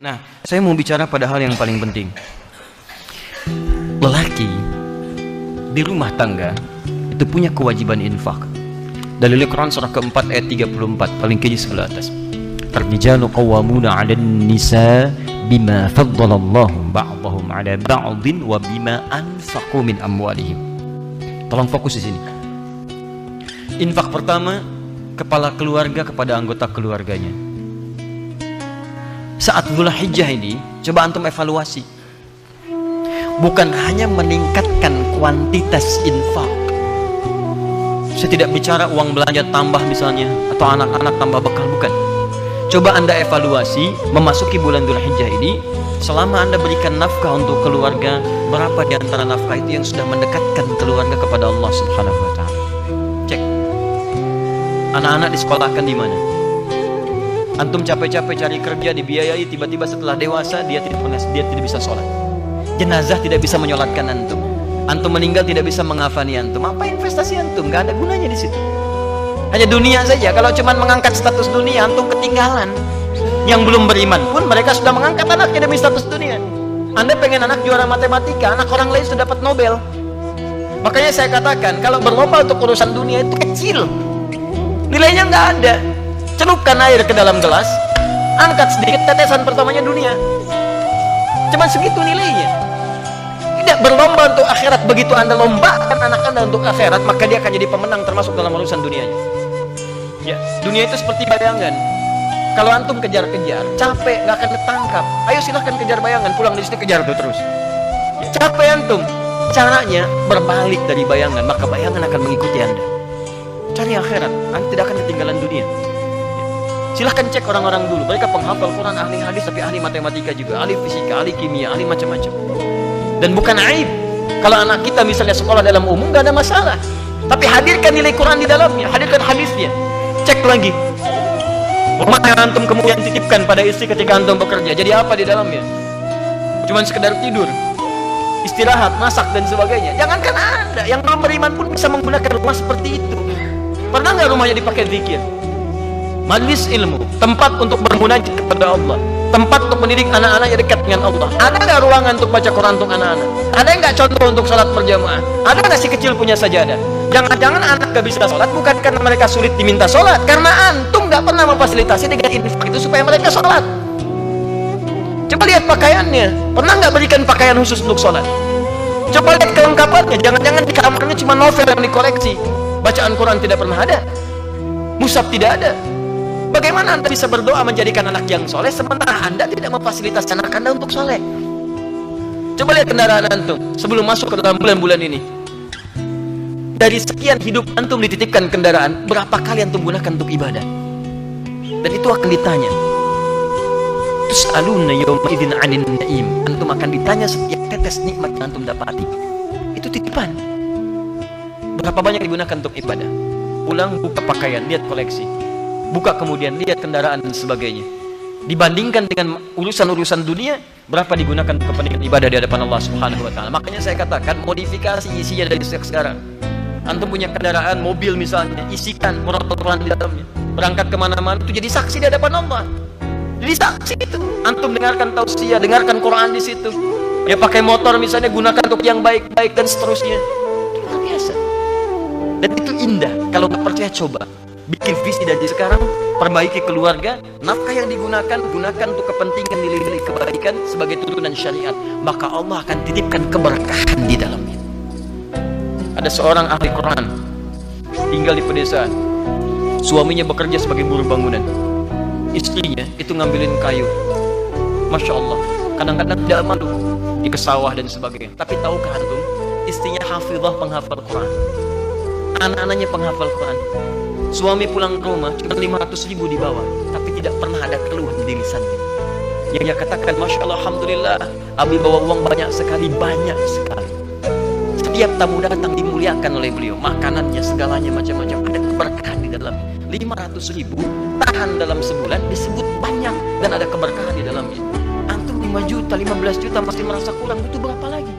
Nah, saya mau bicara pada hal yang paling penting. Lelaki di rumah tangga itu punya kewajiban infak. Dalil Quran surah keempat ayat 34 paling kiri sebelah atas. Ar-rijalu qawwamuna 'alan nisa bima faddalallahu ba'dahum 'ala ba'din wa bima anfaqu min amwalihim. Tolong fokus di sini. Infak pertama, kepala keluarga kepada anggota keluarganya. Saat Dzulhijjah ini, coba antum evaluasi. Bukan hanya meningkatkan kuantitas infak. Saya tidak bicara uang belanja tambah misalnya, atau anak-anak tambah bekal, bukan. Coba Anda evaluasi, memasuki bulan Dzulhijjah ini, selama Anda berikan nafkah untuk keluarga, berapa di antara nafkah itu yang sudah mendekatkan keluarga kepada Allah Subhanahu wa Ta'ala? Cek. Anak-anak disekolahkan di mana? Antum capek-capek cari kerja, dibiayai, tiba-tiba setelah dewasa dia tidak bisa sholat. Jenazah tidak bisa menyolatkan antum. Antum meninggal tidak bisa mengafani antum. Apa investasi antum? Gak ada gunanya di situ. Hanya dunia saja. Kalau cuma mengangkat status dunia, antum ketinggalan. Yang belum beriman pun mereka sudah mengangkat anaknya demi status dunia. Anda pengen anak juara matematika, anak orang lain sudah dapat Nobel. Makanya saya katakan, kalau berlomba untuk urusan dunia itu kecil, nilainya nggak ada. Celupkan air ke dalam gelas, angkat sedikit, tetesan pertamanya dunia. Cuma segitu nilainya. Tidak berlomba untuk akhirat. Begitu Anda lombakan anak Anda untuk akhirat, maka dia akan jadi pemenang termasuk dalam urusan dunianya. Ya, dunia itu seperti bayangan. Kalau antum kejar-kejar, capek, nggak akan ketangkap. Ayo silahkan kejar bayangan, pulang dari sini kejar itu terus. Ya, capek antum. Caranya berbalik dari bayangan, maka bayangan akan mengikuti Anda. Cari akhirat, Anda tidak akan ketinggalan dunia. Silahkan cek orang-orang dulu, mereka penghafal Quran, ahli hadis, tapi ahli matematika juga, ahli fisika, ahli kimia, ahli macam-macam. Dan bukan aib kalau anak kita misalnya sekolah dalam umum, gak ada masalah. Tapi hadirkan nilai Quran di dalamnya, hadirkan hadisnya. Cek lagi rumah yang antum kemudian titipkan pada istri ketika antum bekerja, jadi apa di dalamnya? Cuman sekedar tidur, istirahat, masak dan sebagainya. Jangankan Anda, yang belum beriman pun bisa menggunakan rumah seperti itu. Pernah nggak rumahnya dipakai zikir? Majlis ilmu, tempat untuk bermunajat kepada Allah, tempat untuk mendidik anak-anak yang dekat dengan Allah. Ada nggak ruangan untuk baca Quran untuk anak-anak? Ada nggak contoh untuk sholat berjamaah? Ada nggak si kecil punya sajadah? Jangan-jangan anak nggak bisa sholat bukan karena mereka sulit diminta sholat, karena antum nggak pernah memfasilitasi dengan infak itu supaya mereka sholat. Coba lihat pakaiannya, pernah nggak berikan pakaian khusus untuk sholat? Coba lihat kelengkapannya, jangan-jangan di kamarnya cuma novel yang dikoleksi, bacaan Quran tidak pernah ada, mushaf tidak ada. Bagaimana Anda bisa berdoa menjadikan anak yang soleh sementara Anda tidak memfasilitasi anak Anda untuk soleh? Coba lihat kendaraan antum sebelum masuk ke dalam bulan-bulan ini. Dari sekian hidup antum dititipkan kendaraan, berapa kali antum gunakan untuk ibadah? Dan itu akan ditanya. Tus'aluna yawma idzin 'anil na'im. Antum akan ditanya setiap tetes nikmat yang antum dapati. Itu titipan. Berapa banyak digunakan untuk ibadah? Pulang buka pakaian, lihat koleksi. Buka kemudian lihat kendaraan dan sebagainya. Dibandingkan dengan urusan-urusan dunia, berapa digunakan untuk kepentingan ibadah di hadapan Allah Subhanahu wa Ta'ala. Makanya saya katakan modifikasi isinya dari sekarang. Antum punya kendaraan, mobil misalnya, isikan Quran di dalamnya. Berangkat kemana-mana itu jadi saksi di hadapan Allah. Jadi saksi itu. Antum dengarkan tausiah, dengarkan Quran di situ. Ya pakai motor misalnya, gunakan untuk yang baik-baik dan seterusnya. Itu luar biasa. Dan itu indah. Kalau nggak percaya coba. Bikin visi dari sekarang, perbaiki keluarga, nafkah yang digunakan, gunakan untuk kepentingan nilai-nilai kebaikan sebagai tuntunan syariat, maka Allah akan titipkan keberkahan di dalamnya. Ada seorang ahli Quran tinggal di pedesaan, suaminya bekerja sebagai buruh bangunan, istrinya itu ngambilin kayu. Masya Allah, kadang-kadang tidak malu di kesawah dan sebagainya. Tapi tahukah antum, istrinya hafizah, penghafal Quran, anak-anaknya penghafal Quran. Suami pulang ke rumah cuma 500.000 dibawa, tapi tidak pernah ada keluhan di lisannya. Yang dia katakan, Masya Allah, Alhamdulillah, Abi bawa uang banyak sekali, banyak sekali. Setiap tamu datang dimuliakan oleh beliau, makanannya segalanya macam-macam, ada keberkahan di dalam. 500.000 tahan dalam sebulan disebut banyak dan ada keberkahan di dalamnya. Antum 5 juta, 15 juta masih merasa kurang, itu berapa lagi?